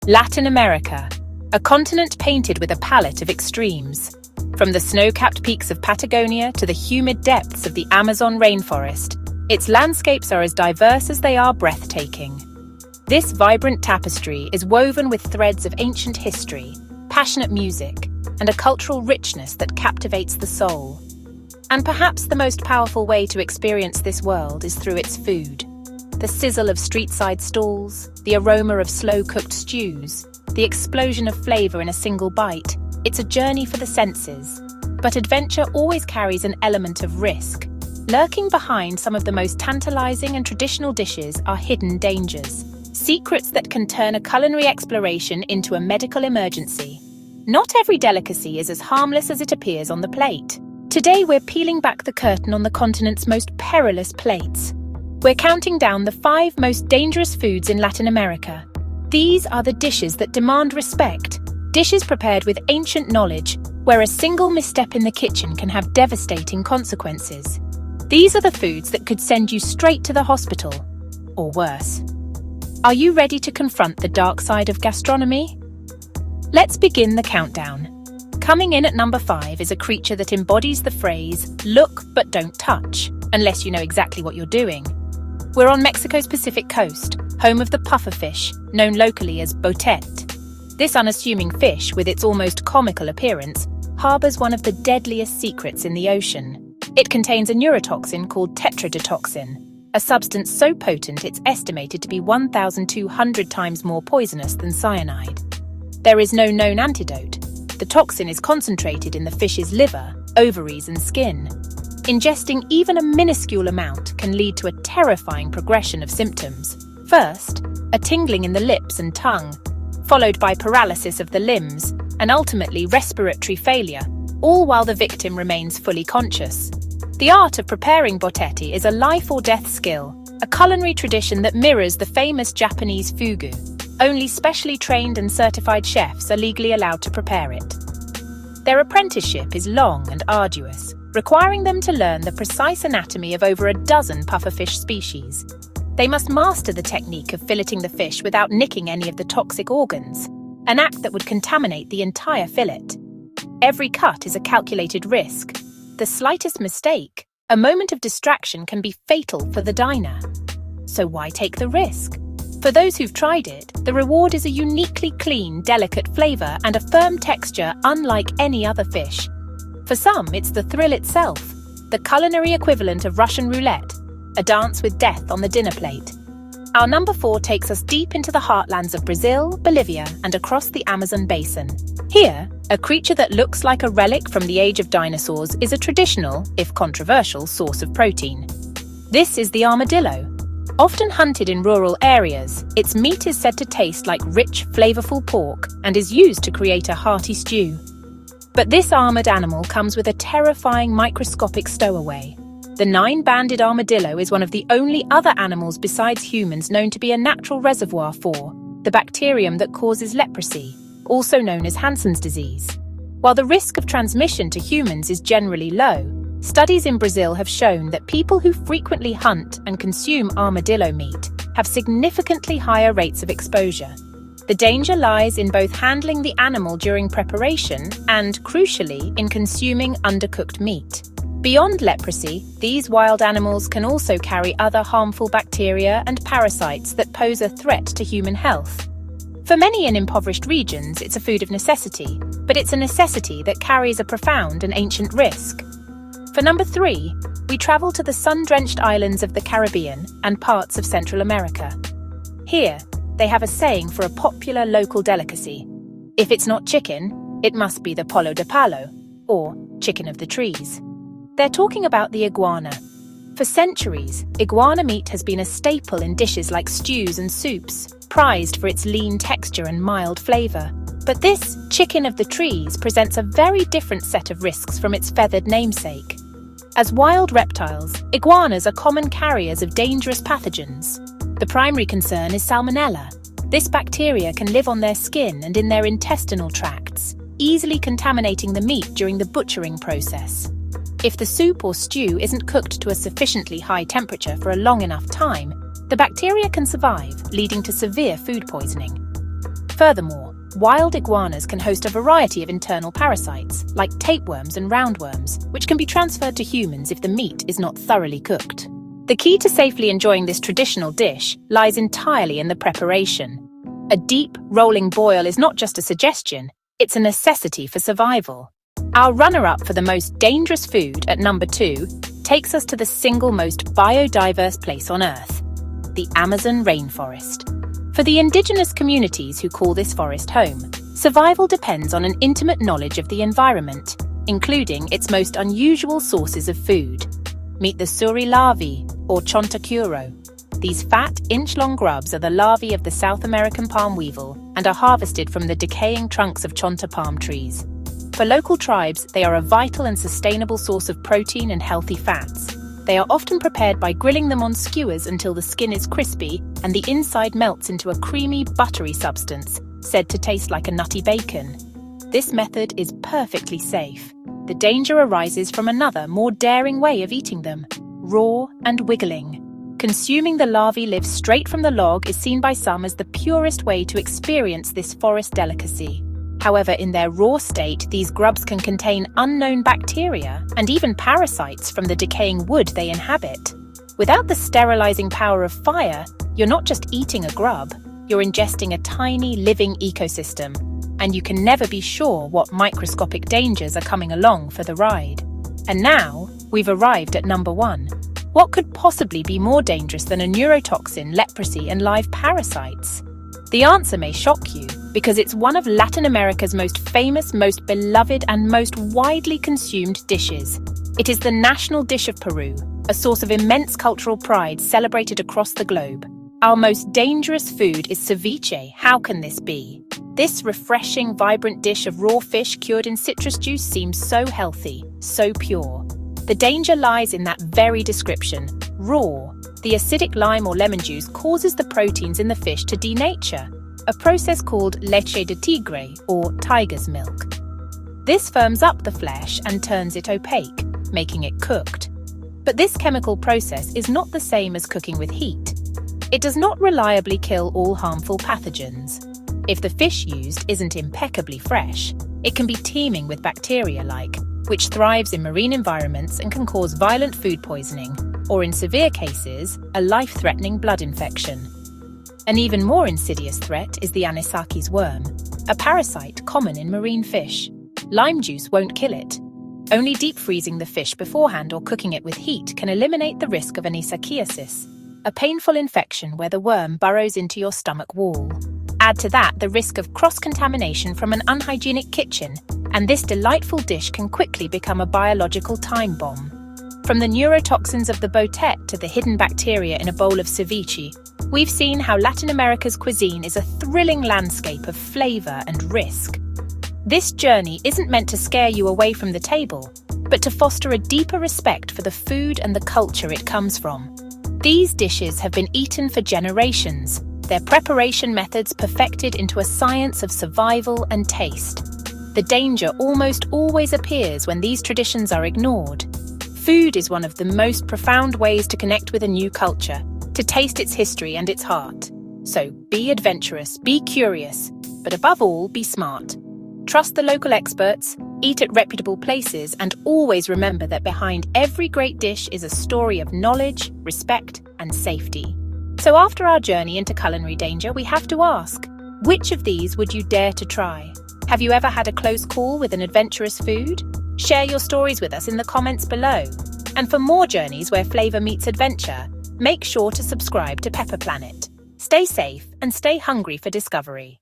Latin America, a continent painted with a palette of extremes. From the snow-capped peaks of Patagonia to the humid depths of the Amazon rainforest, its landscapes are as diverse as they are breathtaking. This vibrant tapestry is woven with threads of ancient history, passionate music, and a cultural richness that captivates the soul. And perhaps the most powerful way to experience this world is through its food. The sizzle of street-side stalls, the aroma of slow-cooked stews, the explosion of flavor in a single bite. It's a journey for the senses. But adventure always carries an element of risk. Lurking behind some of the most tantalizing and traditional dishes are hidden dangers. Secrets that can turn a culinary exploration into a medical emergency. Not every delicacy is as harmless as it appears on the plate. Today we're peeling back the curtain on the continent's most perilous plates. We're counting down the 5 most dangerous foods in Latin America. These are the dishes that demand respect, dishes prepared with ancient knowledge, where a single misstep in the kitchen can have devastating consequences. These are the foods that could send you straight to the hospital, or worse. Are you ready to confront the dark side of gastronomy? Let's begin the countdown. Coming in at number 5 is a creature that embodies the phrase, "look but don't touch," unless you know exactly what you're doing. We're on Mexico's Pacific coast, home of the pufferfish, known locally as botete. This unassuming fish, with its almost comical appearance, harbors one of the deadliest secrets in the ocean. It contains a neurotoxin called tetrodotoxin, a substance so potent it's estimated to be 1,200 times more poisonous than cyanide. There is no known antidote. The toxin is concentrated in the fish's liver, ovaries, and skin. Ingesting even a minuscule amount can lead to a terrifying progression of symptoms. First, a tingling in the lips and tongue, followed by paralysis of the limbs, and ultimately respiratory failure, all while the victim remains fully conscious. The art of preparing botete is a life-or-death skill, a culinary tradition that mirrors the famous Japanese fugu. Only specially trained and certified chefs are legally allowed to prepare it. Their apprenticeship is long and arduous, requiring them to learn the precise anatomy of over a dozen pufferfish species. They must master the technique of filleting the fish without nicking any of the toxic organs, an act that would contaminate the entire fillet. Every cut is a calculated risk. The slightest mistake, a moment of distraction, can be fatal for the diner. So why take the risk? For those who've tried it, the reward is a uniquely clean, delicate flavor and a firm texture unlike any other fish. For some, it's the thrill itself, the culinary equivalent of Russian roulette, a dance with death on the dinner plate. Our number 4 takes us deep into the heartlands of Brazil, Bolivia, and across the Amazon basin. Here, a creature that looks like a relic from the age of dinosaurs is a traditional, if controversial, source of protein. This is the armadillo. Often hunted in rural areas, its meat is said to taste like rich, flavorful pork and is used to create a hearty stew. But this armored animal comes with a terrifying microscopic stowaway. The 9-banded armadillo is one of the only other animals besides humans known to be a natural reservoir for the bacterium that causes leprosy, also known as Hansen's disease. While the risk of transmission to humans is generally low, studies in Brazil have shown that people who frequently hunt and consume armadillo meat have significantly higher rates of exposure. The danger lies in both handling the animal during preparation and, crucially, in consuming undercooked meat. Beyond leprosy, these wild animals can also carry other harmful bacteria and parasites that pose a threat to human health. For many in impoverished regions, it's a food of necessity, but it's a necessity that carries a profound and ancient risk. For number 3, we travel to the sun-drenched islands of the Caribbean and parts of Central America. Here, they have a saying for a popular local delicacy. If it's not chicken, it must be the polo de palo, or chicken of the trees. They're talking about the iguana. For centuries, iguana meat has been a staple in dishes like stews and soups, prized for its lean texture and mild flavor. But this chicken of the trees presents a very different set of risks from its feathered namesake. As wild reptiles, iguanas are common carriers of dangerous pathogens. The primary concern is Salmonella. This bacteria can live on their skin and in their intestinal tracts, easily contaminating the meat during the butchering process. If the soup or stew isn't cooked to a sufficiently high temperature for a long enough time, the bacteria can survive, leading to severe food poisoning. Furthermore, wild iguanas can host a variety of internal parasites, like tapeworms and roundworms, which can be transferred to humans if the meat is not thoroughly cooked. The key to safely enjoying this traditional dish lies entirely in the preparation. A deep, rolling boil is not just a suggestion, it's a necessity for survival. Our runner-up for the most dangerous food at number 2 takes us to the single most biodiverse place on Earth, the Amazon rainforest. For the indigenous communities who call this forest home, survival depends on an intimate knowledge of the environment, including its most unusual sources of food. Meet the suri larvae, or chontacuro. These fat, inch-long grubs are the larvae of the South American palm weevil and are harvested from the decaying trunks of chonta palm trees. For local tribes, they are a vital and sustainable source of protein and healthy fats. They are often prepared by grilling them on skewers until the skin is crispy and the inside melts into a creamy, buttery substance, said to taste like a nutty bacon. This method is perfectly safe. The danger arises from another, more daring way of eating them: raw and wiggling. Consuming the larvae live straight from the log is seen by some as the purest way to experience this forest delicacy. However, in their raw state, these grubs can contain unknown bacteria and even parasites from the decaying wood they inhabit. Without the sterilizing power of fire, you're not just eating a grub, you're ingesting a tiny, living ecosystem, and you can never be sure what microscopic dangers are coming along for the ride. And now, we've arrived at number 1. What could possibly be more dangerous than a neurotoxin, leprosy, and live parasites? The answer may shock you, because it's one of Latin America's most famous, most beloved, and most widely consumed dishes. It is the national dish of Peru, a source of immense cultural pride celebrated across the globe. Our most dangerous food is ceviche. How can this be? This refreshing, vibrant dish of raw fish cured in citrus juice seems so healthy, so pure. The danger lies in that very description: raw. The acidic lime or lemon juice causes the proteins in the fish to denature, a process called leche de tigre, or tiger's milk. This firms up the flesh and turns it opaque, making it cooked. But this chemical process is not the same as cooking with heat. It does not reliably kill all harmful pathogens. If the fish used isn't impeccably fresh, it can be teeming with bacteria-like, which thrives in marine environments and can cause violent food poisoning, or in severe cases, a life-threatening blood infection. An even more insidious threat is the anisakis worm, a parasite common in marine fish. Lime juice won't kill it. Only deep freezing the fish beforehand or cooking it with heat can eliminate the risk of anisakiasis, a painful infection where the worm burrows into your stomach wall. Add to that the risk of cross-contamination from an unhygienic kitchen, and this delightful dish can quickly become a biological time bomb. From the neurotoxins of the botet to the hidden bacteria in a bowl of ceviche, we've seen how Latin America's cuisine is a thrilling landscape of flavor and risk. This journey isn't meant to scare you away from the table, but to foster a deeper respect for the food and the culture it comes from. These dishes have been eaten for generations, their preparation methods perfected into a science of survival and taste. The danger almost always appears when these traditions are ignored. Food is one of the most profound ways to connect with a new culture, to taste its history and its heart. So be adventurous, be curious, but above all, be smart. Trust the local experts, eat at reputable places, and always remember that behind every great dish is a story of knowledge, respect, and safety. So after our journey into culinary danger, we have to ask, which of these would you dare to try? Have you ever had a close call with an adventurous food? Share your stories with us in the comments below. And for more journeys where flavor meets adventure, make sure to subscribe to Pepper Planet. Stay safe and stay hungry for discovery.